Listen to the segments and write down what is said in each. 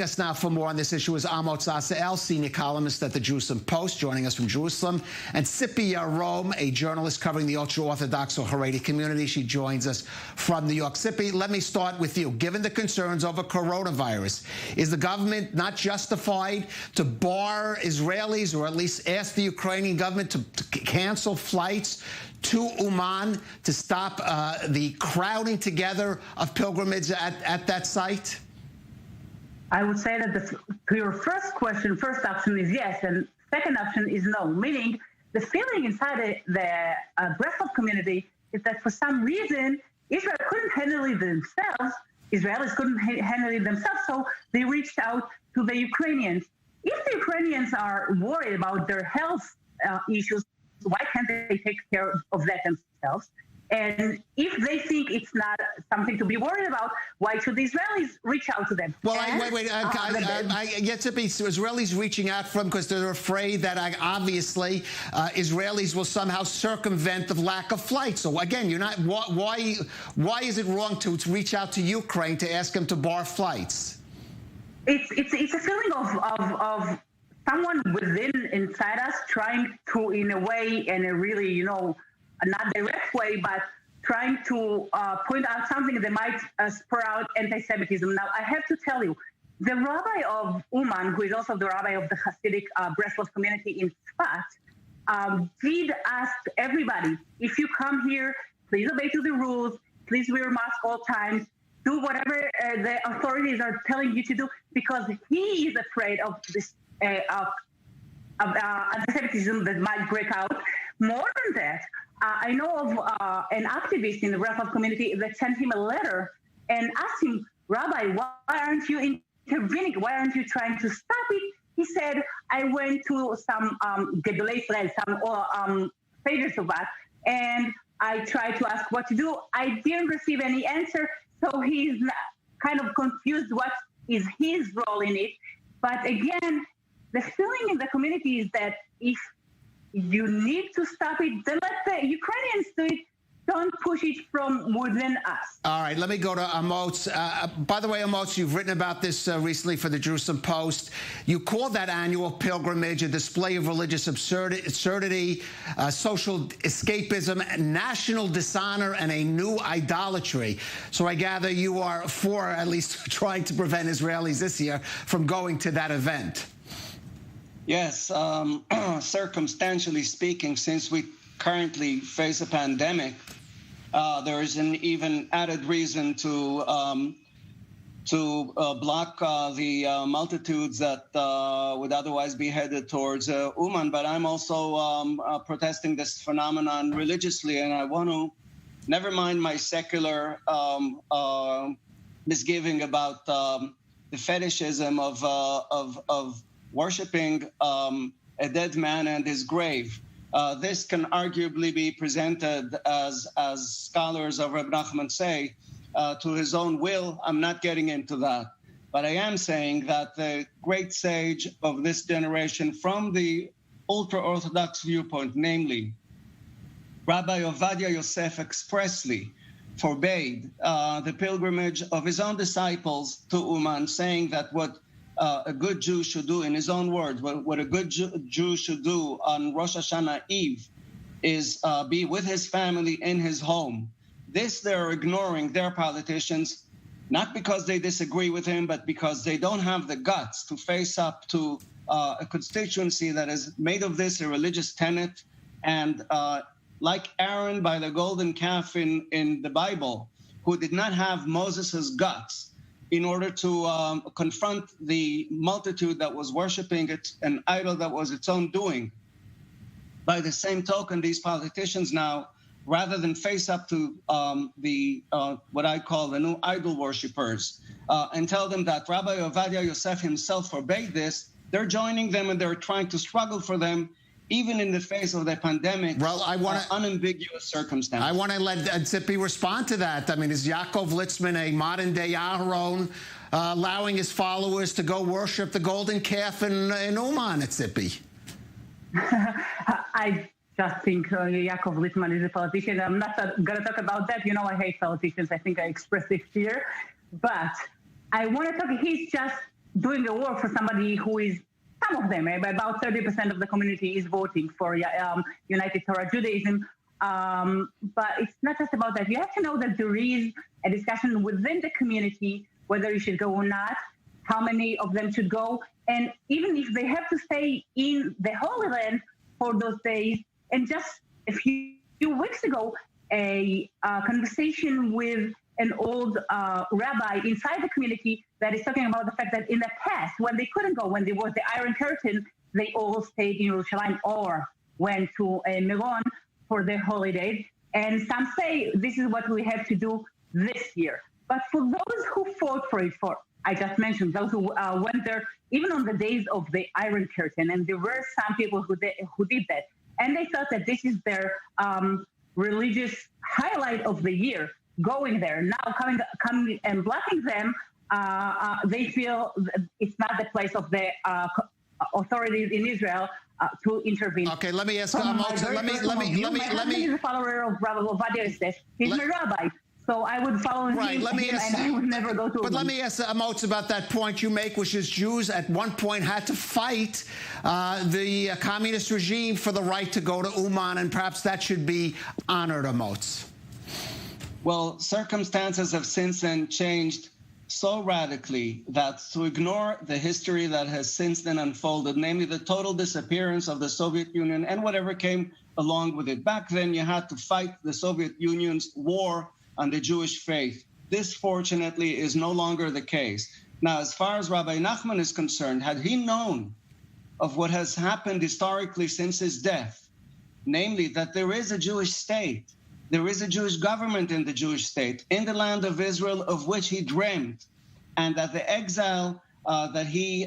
Us now for more on this issue is Amotz Asa-El, senior columnist at the Jerusalem Post, joining us from Jerusalem, and Tzipi Yarom, a journalist covering the ultra-Orthodox or Haredi community. She joins us from New York. Tzipi, let me start with you. Given the concerns over coronavirus, is the government not justified to bar Israelis, or at least ask the Ukrainian government to cancel flights to Uman to stop the crowding together of pilgrimages at that site? I would say that to your first question, first option is yes, and second option is no, meaning the feeling inside the Breslov community is that for some reason, Israel couldn't handle it themselves, Israelis couldn't handle it themselves, so they reached out to the Ukrainians. If the Ukrainians are worried about their health issues, why can't they take care of that themselves? And if they think it's not something to be worried about, why should the Israelis reach out to them? Well, wait. Israelis reaching out from because they're afraid that obviously Israelis will somehow circumvent the lack of flights. So again, you're not. Why is it wrong to reach out to Ukraine to ask them to bar flights? It's a feeling of someone inside us trying to, in a way, in a really, not direct way, but trying to point out something that might spur out anti-Semitism. Now, I have to tell you, the rabbi of Uman, who is also the rabbi of the Hasidic Breslov community in Sfat, did ask everybody, if you come here, please obey to the rules, please wear a mask all times, do whatever the authorities are telling you to do, because he is afraid of this of anti-Semitism that might break out. More than that, I know of an activist in the Breslov community that sent him a letter and asked him, Rabbi, why aren't you intervening? Why aren't you trying to stop it? He said, I went to some Gedolei Israel, some sages of us, and I tried to ask what to do. I didn't receive any answer, so he's kind of confused what is his role in it. But again, the feeling in the community is that if you need to stop it, then let the Ukrainians do it. Don't push it from within us. All right, let me go to Amotz. By the way, Amotz, you've written about this recently for the Jerusalem Post. You call that annual pilgrimage a display of religious absurdity, social escapism, national dishonor, and a new idolatry. So I gather you are for at least trying to prevent Israelis this year from going to that event. Yes, circumstantially speaking, since we currently face a pandemic, there is an even added reason to block the multitudes that would otherwise be headed towards Uman. But I'm also protesting this phenomenon religiously, and I want to, never mind my secular misgiving about the fetishism of worshiping a dead man and his grave. This can arguably be presented as scholars of Reb Nachman say, to his own will. I'm not getting into that. But I am saying that the great sage of this generation from the ultra-Orthodox viewpoint, namely Rabbi Ovadia Yosef, expressly forbade the pilgrimage of his own disciples to Uman, saying that what a good Jew should do, in his own words, what a good Jew should do on Rosh Hashanah Eve is be with his family in his home. This they're ignoring, their politicians, not because they disagree with him, but because they don't have the guts to face up to a constituency that has made of this a religious tenet. And like Aaron by the golden calf in the Bible, who did not have Moses's guts in order to confront the multitude that was worshiping an idol that was its own doing. By the same token, these politicians now, rather than face up to what I call the new idol worshippers, and tell them that Rabbi Ovadia Yosef himself forbade this, they're joining them and they're trying to struggle for them, even in the face of the pandemic, well, unambiguous circumstances. I want to let Tzipi respond to that. I mean, is Yaakov Litzman a modern-day Aharon, allowing his followers to go worship the golden calf in Uman, Tzipi? I just think Yaakov Litzman is a politician. I'm not going to talk about that. You know, I hate politicians. I think I expressed it here. But I want to talk, he's just doing a war for somebody who is, some of them, about 30% of the community is voting for United Torah Judaism. But it's not just about that. You have to know that there is a discussion within the community whether you should go or not, how many of them should go, and even if they have to stay in the Holy Land for those days. And just a few weeks ago, a conversation with an old rabbi inside the community that is talking about the fact that in the past, when they couldn't go, when there was the Iron Curtain, they all stayed in Yerushalayim or went to Miron for their holidays. And some say this is what we have to do this year. But for those who fought for it, I just mentioned, those who went there, even on the days of the Iron Curtain, and there were some people who did that, and they thought that this is their religious highlight of the year, going there. Now coming and blocking them, they feel it's not the place of the authorities in Israel to intervene. Okay, let me ask. My husband is a follower of Rabbi Ovadia Yosef. He's my rabbi. So I would follow him, and I would never go to Uman. But let me ask Amotz about that point you make, which is Jews at one point had to fight the communist regime for the right to go to Uman, and perhaps that should be honored, Amotz. Well, circumstances have since then changed so radically that to ignore the history that has since then unfolded, namely the total disappearance of the Soviet Union and whatever came along with it. Back then, you had to fight the Soviet Union's war on the Jewish faith. This, fortunately, is no longer the case. Now, as far as Rabbi Nachman is concerned, had he known of what has happened historically since his death, namely that there is a Jewish state, there is a Jewish government in the Jewish state, in the land of Israel, of which he dreamed, and that the exile that he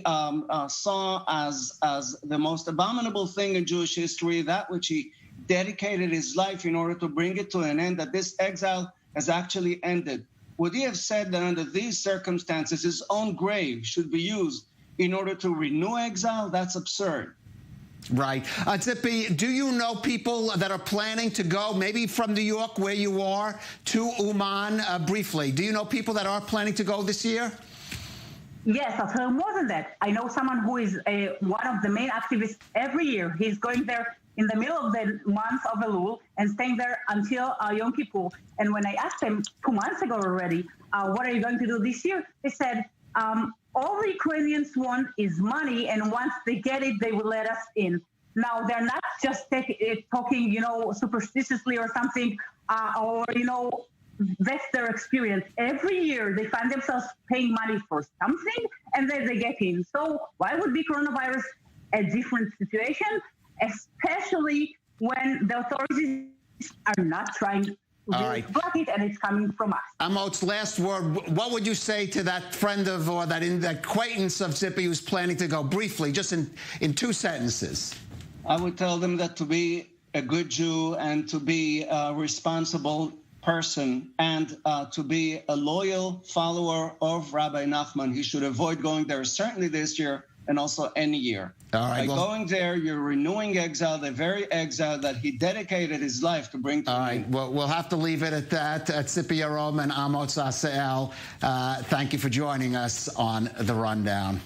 saw as the most abominable thing in Jewish history, that which he dedicated his life in order to bring it to an end, that this exile has actually ended. Would he have said that under these circumstances, his own grave should be used in order to renew exile? That's absurd. Right. Tzipi, do you know people that are planning to go, maybe from New York, where you are, to Uman briefly? Do you know people that are planning to go this year? Yes, I'll tell you more than that. I know someone who is one of the main activists every year. He's going there in the middle of the month of Elul and staying there until Yom Kippur. And when I asked them 2 months ago already, what are you going to do this year? They said, all the Ukrainians want is money, and once they get it, they will let us in. Now, they're not just talking, superstitiously or something, or, that's their experience. Every year, they find themselves paying money for something, and then they get in. So why would be coronavirus a different situation, especially when the authorities are not trying to block it, and it's coming from us. Amotz, last word. What would you say to that friend of, or that acquaintance of Tzipi who's planning to go briefly, just in 2 sentences? I would tell them that to be a good Jew and to be a responsible person and to be a loyal follower of Rabbi Nachman, he should avoid going there, certainly this year and also any year. All right, By going there, you're renewing exile, the very exile that he dedicated his life to bring to you. All right, well, we'll have to leave it at that. Tzipi Yarom and Amotz Asa-El, thank you for joining us on The Rundown.